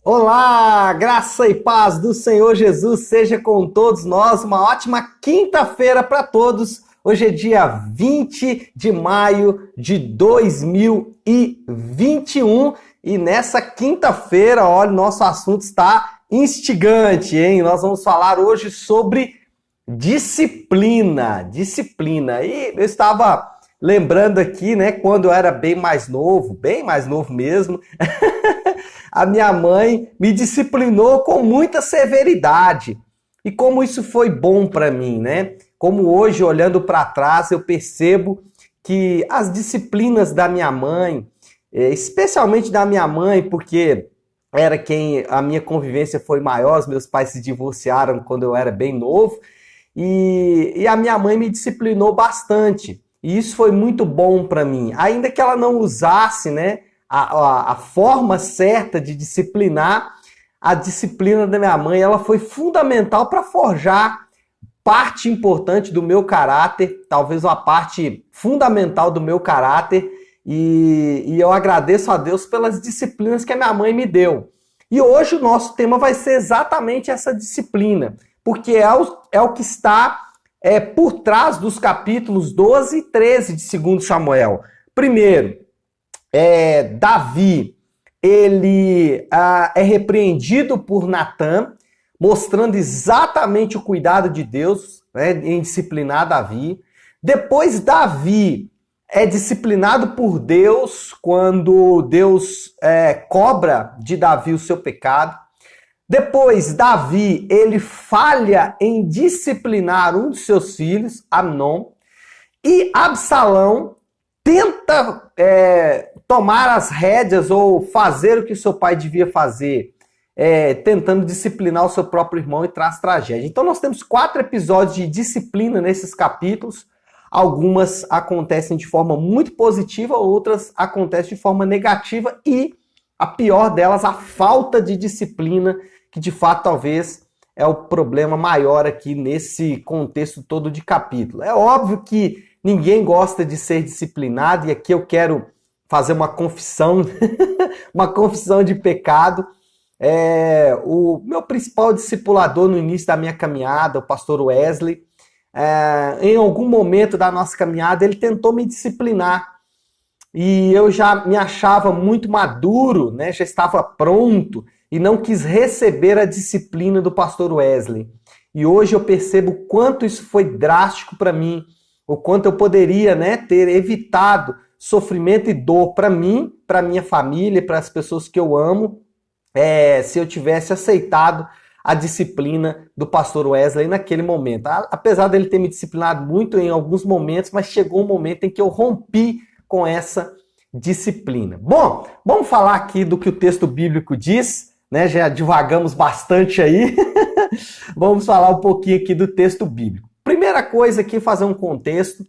Olá, graça e paz do Senhor Jesus seja com todos nós. Uma ótima quinta-feira para todos. Hoje é dia 20 de maio de 2021 e nessa quinta-feira, olha, nosso assunto está instigante, hein? Nós vamos falar hoje sobre disciplina. E eu estava lembrando aqui, né, quando eu era bem mais novo mesmo, a minha mãe me disciplinou com muita severidade. E como isso foi bom para mim, né? Como hoje, olhando para trás, eu percebo que as disciplinas da minha mãe, especialmente da minha mãe, porque era quem a minha convivência foi maior, os meus pais se divorciaram quando eu era bem novo, e a minha mãe me disciplinou bastante. E isso foi muito bom para mim. Ainda que ela não usasse, né, a forma certa de disciplinar, a disciplina da minha mãe, ela foi fundamental para forjar parte importante do meu caráter, talvez uma parte fundamental do meu caráter, e eu agradeço a Deus pelas disciplinas que a minha mãe me deu. E hoje o nosso tema vai ser exatamente essa disciplina, porque é o que está por trás dos capítulos 12 e 13 de 2 Samuel. Primeiro, Davi, ele é repreendido por Natã, mostrando exatamente o cuidado de Deus, né, em disciplinar Davi. Depois, Davi é disciplinado por Deus quando Deus cobra de Davi o seu pecado. Depois, Davi, ele falha em disciplinar um dos seus filhos, Amnon, e Absalão tenta tomar as rédeas ou fazer o que seu pai devia fazer, tentando disciplinar o seu próprio irmão e traz tragédia. Então nós temos 4 episódios de disciplina nesses capítulos. Algumas acontecem de forma muito positiva, outras acontecem de forma negativa e a pior delas, a falta de disciplina, que de fato talvez é o problema maior aqui nesse contexto todo de capítulo. É óbvio que ninguém gosta de ser disciplinado, e aqui eu quero fazer uma confissão, uma confissão de pecado. O meu principal discipulador no início da minha caminhada, o pastor Wesley, em algum momento da nossa caminhada, ele tentou me disciplinar. E eu já me achava muito maduro, né? Já estava pronto e não quis receber a disciplina do pastor Wesley. E hoje eu percebo o quanto isso foi drástico para mim, o quanto eu poderia, né, ter evitado sofrimento e dor para mim, para minha família, para as pessoas que eu amo, se eu tivesse aceitado a disciplina do pastor Wesley naquele momento. Apesar dele ter me disciplinado muito em alguns momentos, mas chegou um momento em que eu rompi com essa disciplina. Bom, vamos falar aqui do que o texto bíblico diz, né? Já divagamos bastante aí. Vamos falar um pouquinho aqui do texto bíblico. Primeira coisa aqui, fazer um contexto.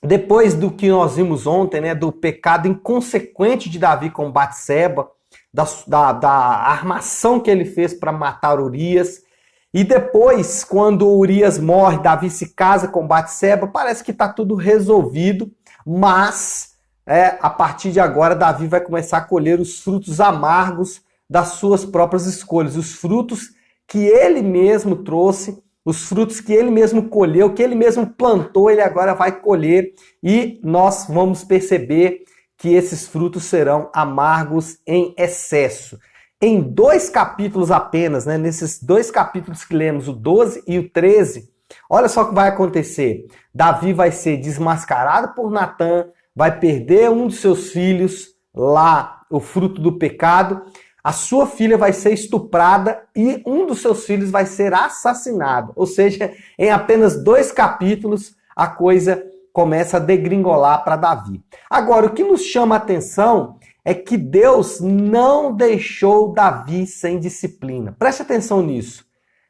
Depois do que nós vimos ontem, né, do pecado inconsequente de Davi com Batseba, da armação que ele fez para matar Urias, e depois, quando Urias morre, Davi se casa com Batseba, parece que está tudo resolvido, mas a partir de agora Davi vai começar a colher os frutos amargos das suas próprias escolhas, os frutos que ele mesmo trouxe, os frutos que ele mesmo colheu, que ele mesmo plantou, ele agora vai colher, e nós vamos perceber que esses frutos serão amargos em excesso. Em 2 capítulos apenas, né, nesses 2 capítulos que lemos, o 12 e o 13, olha só o que vai acontecer. Davi vai ser desmascarado por Natã, vai perder um dos seus filhos lá, o fruto do pecado, a sua filha vai ser estuprada e um dos seus filhos vai ser assassinado. Ou seja, em apenas 2 capítulos, a coisa começa a degringolar para Davi. Agora, o que nos chama a atenção é que Deus não deixou Davi sem disciplina. Preste atenção nisso.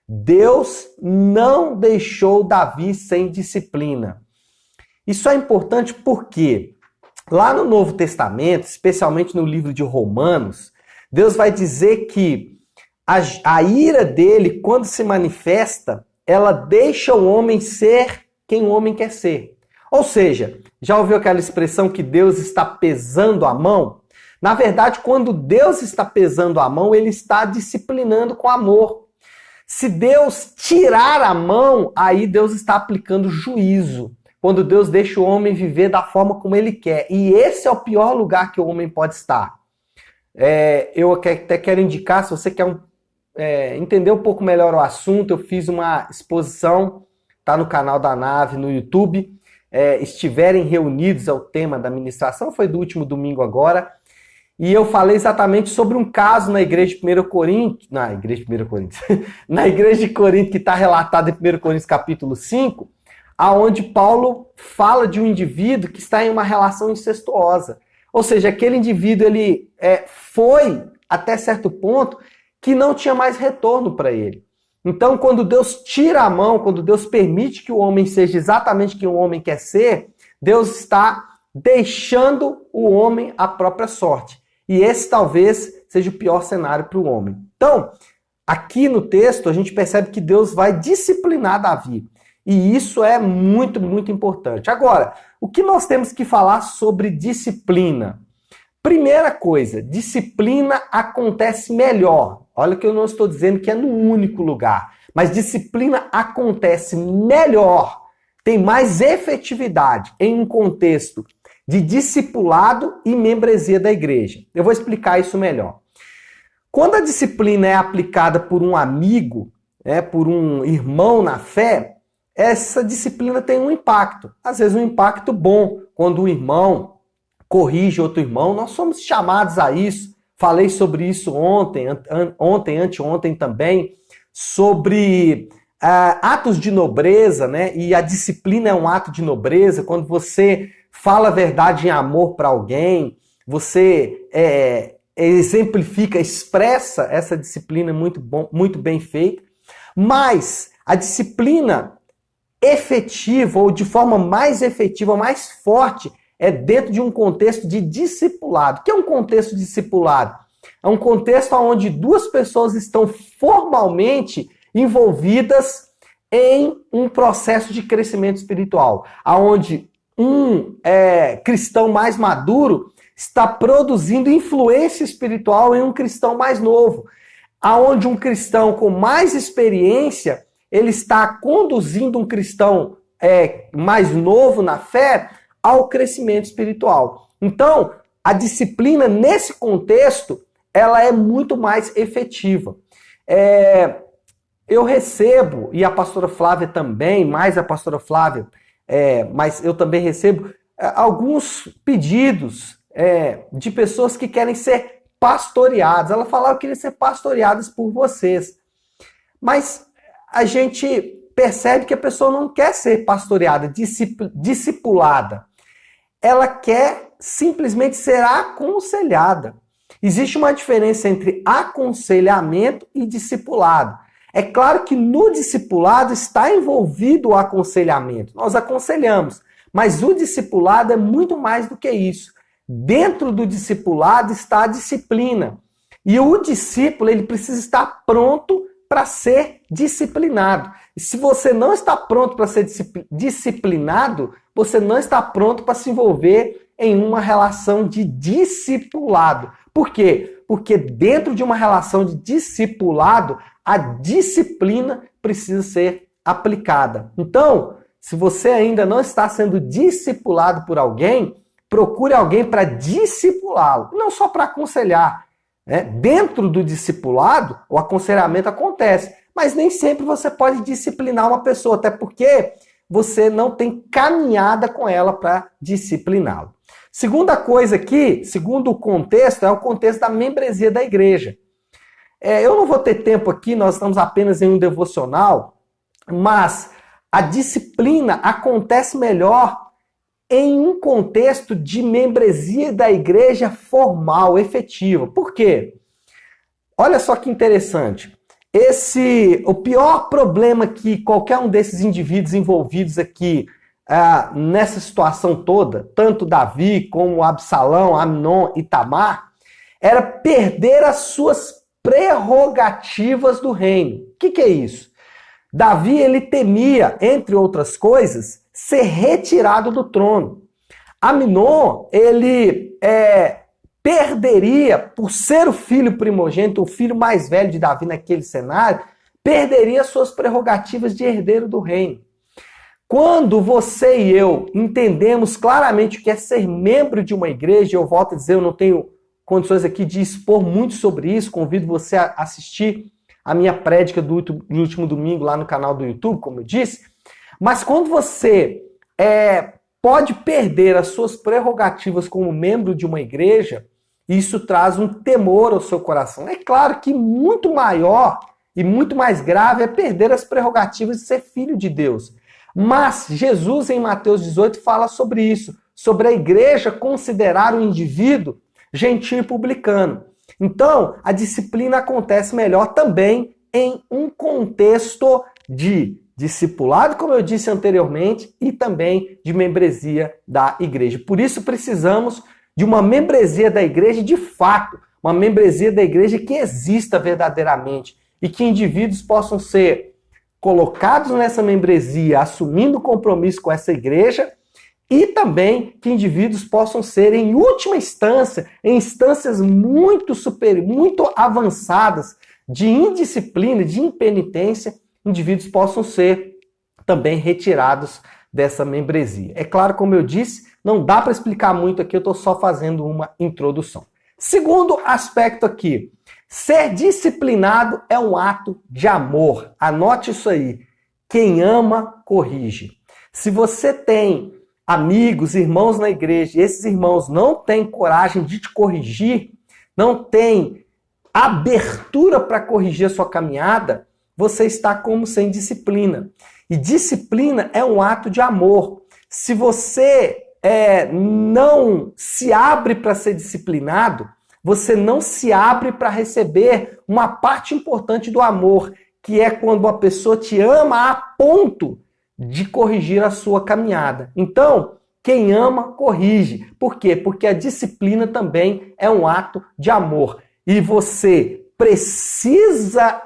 Deus não deixou Davi sem disciplina. Isso é importante porque lá no Novo Testamento, especialmente no livro de Romanos, Deus vai dizer que a ira dele, quando se manifesta, ela deixa o homem ser quem o homem quer ser. Ou seja, já ouviu aquela expressão que Deus está pesando a mão? Na verdade, quando Deus está pesando a mão, ele está disciplinando com amor. Se Deus tirar a mão, aí Deus está aplicando juízo. Quando Deus deixa o homem viver da forma como ele quer. E esse é o pior lugar que o homem pode estar. Eu até quero indicar, se você quer entender um pouco melhor o assunto, eu fiz uma exposição, está no canal da Nave, no YouTube. Estiverem reunidos ao tema da ministração, foi do último domingo agora. E eu falei exatamente sobre um caso na igreja de 1 Coríntios, na igreja de Corinto, que está relatado em 1 Coríntios capítulo 5, aonde Paulo fala de um indivíduo que está em uma relação incestuosa. Ou seja, aquele indivíduo ele foi até certo ponto que não tinha mais retorno para ele. Então, quando Deus tira a mão, quando Deus permite que o homem seja exatamente quem o homem quer ser, Deus está deixando o homem à própria sorte. E esse talvez seja o pior cenário para o homem. Então, aqui no texto, a gente percebe que Deus vai disciplinar Davi. E isso é muito, muito importante. Agora, o que nós temos que falar sobre disciplina? Primeira coisa, disciplina acontece melhor. Olha que eu não estou dizendo que é no único lugar, mas disciplina acontece melhor, tem mais efetividade em um contexto de discipulado e membresia da igreja. Eu vou explicar isso melhor. Quando a disciplina é aplicada por um amigo, por um irmão na fé, essa disciplina tem um impacto. Às vezes um impacto bom. Quando o irmão corrige outro irmão, nós somos chamados a isso. Falei sobre isso anteontem também, sobre atos de nobreza, né? E a disciplina é um ato de nobreza. Quando você fala a verdade em amor para alguém, você exemplifica, expressa essa disciplina muito bem feita. Mas a disciplina efetiva, ou de forma mais efetiva, mais forte, é dentro de um contexto de discipulado. O que é um contexto de discipulado? É um contexto onde duas pessoas estão formalmente envolvidas em um processo de crescimento espiritual, onde um cristão mais maduro está produzindo influência espiritual em um cristão mais novo, aonde um cristão com mais experiência ele está conduzindo um cristão mais novo na fé ao crescimento espiritual. Então, a disciplina nesse contexto ela é muito mais efetiva. Eu recebo, e a pastora Flávia também, mais a pastora Flávia, mas eu também recebo alguns pedidos de pessoas que querem ser pastoreadas. Ela fala, eu queria ser pastoreadas por vocês. Mas a gente percebe que a pessoa não quer ser pastoreada, discipulada. Ela quer simplesmente ser aconselhada. Existe uma diferença entre aconselhamento e discipulado. É claro que no discipulado está envolvido o aconselhamento. Nós aconselhamos, mas o discipulado é muito mais do que isso. Dentro do discipulado está a disciplina. E o discípulo ele precisa estar pronto para ser disciplinado. E se você não está pronto para ser disciplinado, você não está pronto para se envolver em uma relação de discipulado. Por quê? Porque dentro de uma relação de discipulado, a disciplina precisa ser aplicada. Então, se você ainda não está sendo discipulado por alguém, procure alguém para discipulá-lo, não só para aconselhar. Dentro do discipulado, o aconselhamento acontece, mas nem sempre você pode disciplinar uma pessoa, até porque você não tem caminhada com ela para discipliná-lo. Segunda coisa aqui, segundo o contexto, é o contexto da membresia da igreja. Eu não vou ter tempo aqui, nós estamos apenas em um devocional, mas a disciplina acontece melhor em um contexto de membresia da igreja formal, efetiva. Por quê? Olha só que interessante. O pior problema que qualquer um desses indivíduos envolvidos aqui nessa situação toda, tanto Davi como Absalão, Amnon e Tamar, era perder as suas prerrogativas do reino. O que é isso? Davi, ele temia, entre outras coisas, ser retirado do trono. Amnon, ele perderia, por ser o filho primogênito, o filho mais velho de Davi naquele cenário, perderia suas prerrogativas de herdeiro do reino. Quando você e eu entendemos claramente o que é ser membro de uma igreja, eu volto a dizer, eu não tenho condições aqui de expor muito sobre isso, convido você a assistir a minha prédica do último domingo lá no canal do YouTube, como eu disse, mas quando você pode perder as suas prerrogativas como membro de uma igreja, isso traz um temor ao seu coração. É claro que muito maior e muito mais grave é perder as prerrogativas de ser filho de Deus. Mas Jesus, em Mateus 18, fala sobre isso, sobre a igreja considerar o indivíduo gentil e publicano. Então, a disciplina acontece melhor também em um contexto de discipulado, como eu disse anteriormente, e também de membresia da igreja. Por isso precisamos de uma membresia da igreja de fato, uma membresia da igreja que exista verdadeiramente e que indivíduos possam ser colocados nessa membresia, assumindo compromisso com essa igreja, e também que indivíduos possam ser, em última instância, em instâncias muito avançadas de indisciplina, de impenitência, indivíduos possam ser também retirados dessa membresia. É claro, como eu disse, não dá para explicar muito aqui, eu estou só fazendo uma introdução. Segundo aspecto aqui, ser disciplinado é um ato de amor. Anote isso aí. Quem ama, corrige. Se você tem amigos, irmãos na igreja, e esses irmãos não têm coragem de te corrigir, não têm abertura para corrigir a sua caminhada, você está como sem disciplina. E disciplina é um ato de amor. Se você não se abre para ser disciplinado, você não se abre para receber uma parte importante do amor, que é quando a pessoa te ama a ponto de corrigir a sua caminhada. Então, quem ama, corrige. Por quê? Porque a disciplina também é um ato de amor. E você precisa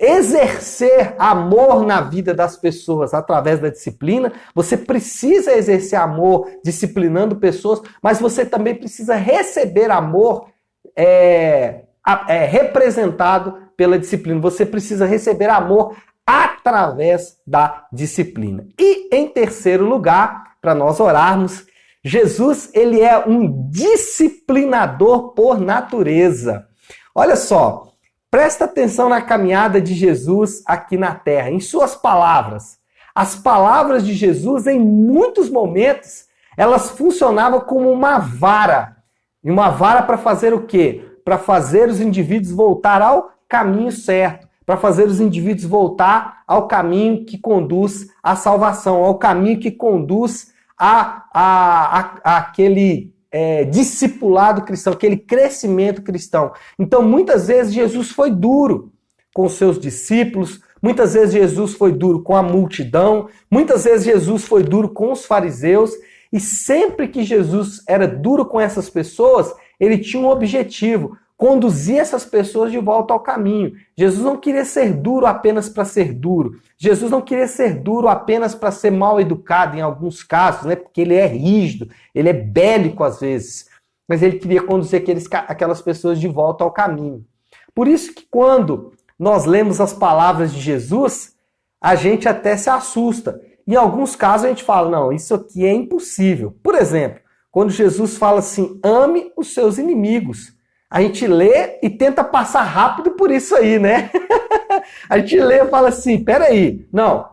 exercer amor na vida das pessoas através da disciplina. Você precisa exercer amor disciplinando pessoas, mas você também precisa receber amor representado pela disciplina. Você precisa receber amor através da disciplina. E em terceiro lugar, para nós orarmos, Jesus, ele é um disciplinador por natureza. Olha só, presta atenção na caminhada de Jesus aqui na terra, em suas palavras. As palavras de Jesus, em muitos momentos, elas funcionavam como uma vara. E uma vara para fazer o quê? Para fazer os indivíduos voltar ao caminho certo, para fazer os indivíduos voltar ao caminho que conduz à salvação, ao caminho que conduz àquele discipulado cristão, aquele crescimento cristão. Então, muitas vezes Jesus foi duro com os seus discípulos, muitas vezes Jesus foi duro com a multidão, muitas vezes Jesus foi duro com os fariseus, e sempre que Jesus era duro com essas pessoas, ele tinha um objetivo: conduzir essas pessoas de volta ao caminho. Jesus não queria ser duro apenas para ser duro. Jesus não queria ser duro apenas para ser mal educado em alguns casos, né? Porque ele é rígido, ele é bélico às vezes. Mas ele queria conduzir aquelas pessoas de volta ao caminho. Por isso que quando nós lemos as palavras de Jesus, a gente até se assusta. Em alguns casos a gente fala, não, isso aqui é impossível. Por exemplo, quando Jesus fala assim, ame os seus inimigos. A gente lê e tenta passar rápido por isso aí, né? A gente lê e fala assim, peraí, não,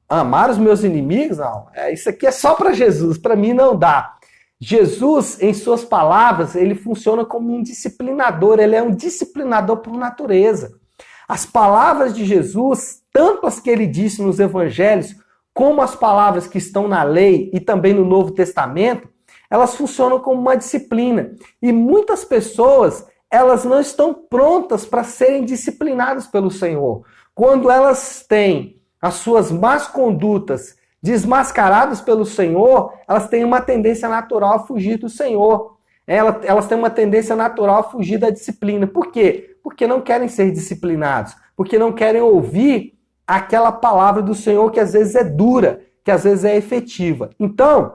amar os meus inimigos? Não, isso aqui é só para Jesus, para mim não dá. Jesus, em suas palavras, ele funciona como um disciplinador, ele é um disciplinador por natureza. As palavras de Jesus, tanto as que ele disse nos evangelhos, como as palavras que estão na lei e também no Novo Testamento, elas funcionam como uma disciplina. E muitas pessoas, elas não estão prontas para serem disciplinadas pelo Senhor. Quando elas têm as suas más condutas desmascaradas pelo Senhor, elas têm uma tendência natural a fugir do Senhor. Elas têm uma tendência natural a fugir da disciplina. Por quê? Porque não querem ser disciplinados. Porque não querem ouvir aquela palavra do Senhor que às vezes é dura, que às vezes é efetiva. Então,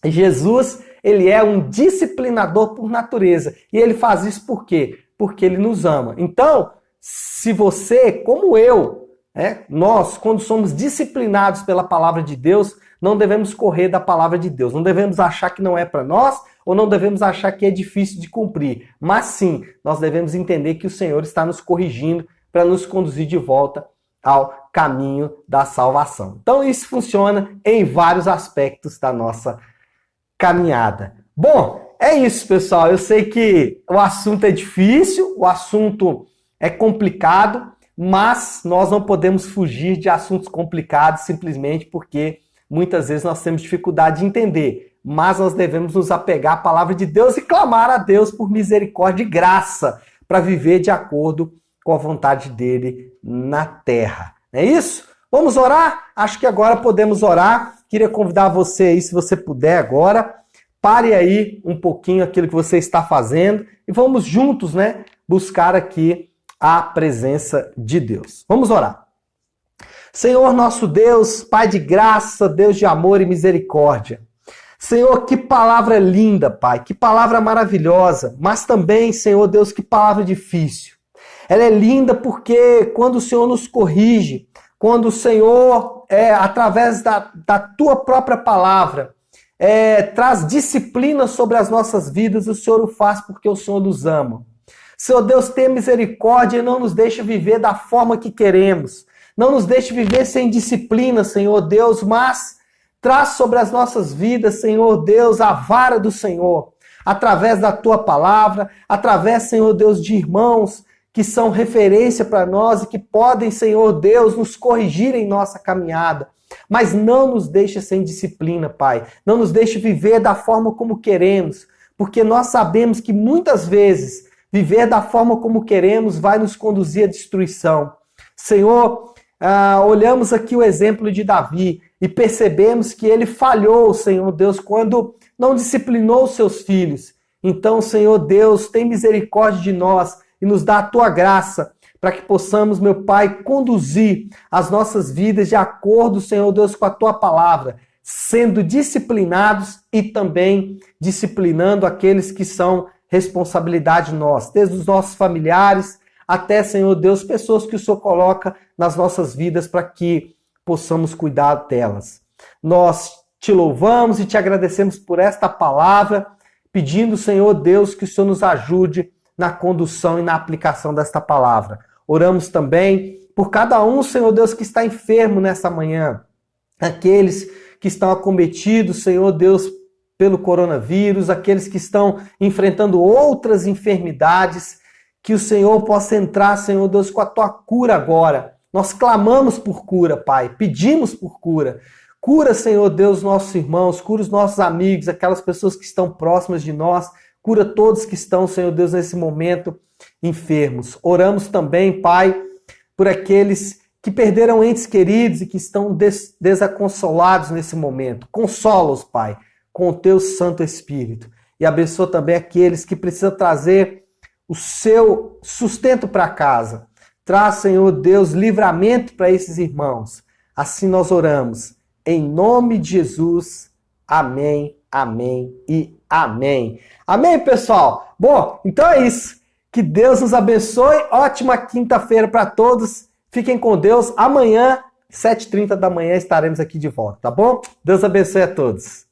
Jesus, Ele é um disciplinador por natureza. E ele faz isso por quê? Porque ele nos ama. Então, se você, como eu, nós, quando somos disciplinados pela palavra de Deus, não devemos correr da palavra de Deus. Não devemos achar que não é para nós, ou não devemos achar que é difícil de cumprir. Mas sim, nós devemos entender que o Senhor está nos corrigindo para nos conduzir de volta ao caminho da salvação. Então isso funciona em vários aspectos da nossa caminhada. Bom, é isso, pessoal. Eu sei que o assunto é difícil, o assunto é complicado, mas nós não podemos fugir de assuntos complicados simplesmente porque muitas vezes nós temos dificuldade de entender. Mas nós devemos nos apegar à palavra de Deus e clamar a Deus por misericórdia e graça para viver de acordo com a vontade dele na terra. Não é isso? Vamos orar? Acho que agora podemos orar. Queria convidar você aí, se você puder agora, pare aí um pouquinho aquilo que você está fazendo e vamos juntos, buscar aqui a presença de Deus. Vamos orar. Senhor nosso Deus, Pai de graça, Deus de amor e misericórdia. Senhor, que palavra linda, Pai, que palavra maravilhosa, mas também, Senhor Deus, que palavra difícil. Ela é linda porque quando o Senhor nos corrige, quando o Senhor, através da Tua própria palavra, traz disciplina sobre as nossas vidas, o Senhor o faz porque o Senhor nos ama. Senhor Deus, tenha misericórdia e não nos deixe viver da forma que queremos. Não nos deixe viver sem disciplina, Senhor Deus, mas traz sobre as nossas vidas, Senhor Deus, a vara do Senhor, através da Tua palavra, através, Senhor Deus, de irmãos que são referência para nós e que podem, Senhor Deus, nos corrigir em nossa caminhada. Mas não nos deixe sem disciplina, Pai. Não nos deixe viver da forma como queremos, porque nós sabemos que muitas vezes viver da forma como queremos vai nos conduzir à destruição. Senhor, olhamos aqui o exemplo de Davi e percebemos que ele falhou, Senhor Deus, quando não disciplinou os seus filhos. Então, Senhor Deus, tem misericórdia de nós e nos dá a Tua graça para que possamos, meu Pai, conduzir as nossas vidas de acordo, Senhor Deus, com a Tua palavra, sendo disciplinados e também disciplinando aqueles que são responsabilidade nossa, desde os nossos familiares até, Senhor Deus, pessoas que o Senhor coloca nas nossas vidas para que possamos cuidar delas. Nós Te louvamos e Te agradecemos por esta palavra, pedindo, Senhor Deus, que o Senhor nos ajude na condução e na aplicação desta palavra. Oramos também por cada um, Senhor Deus, que está enfermo nessa manhã. Aqueles que estão acometidos, Senhor Deus, pelo coronavírus, aqueles que estão enfrentando outras enfermidades, que o Senhor possa entrar, Senhor Deus, com a Tua cura agora. Nós clamamos por cura, Pai, pedimos por cura. Cura, Senhor Deus, nossos irmãos, cura os nossos amigos, aquelas pessoas que estão próximas de nós, cura todos que estão, Senhor Deus, nesse momento enfermos. Oramos também, Pai, por aqueles que perderam entes queridos e que estão desaconsolados nesse momento. Consola-os, Pai, com o Teu Santo Espírito. E abençoa também aqueles que precisam trazer o seu sustento para casa. Traz, Senhor Deus, livramento para esses irmãos. Assim nós oramos. Em nome de Jesus. Amém, amém e amém. Amém, pessoal? Bom, então é isso. Que Deus nos abençoe. Ótima quinta-feira para todos. Fiquem com Deus. Amanhã, 7h30 da manhã, estaremos aqui de volta, tá bom? Deus abençoe a todos.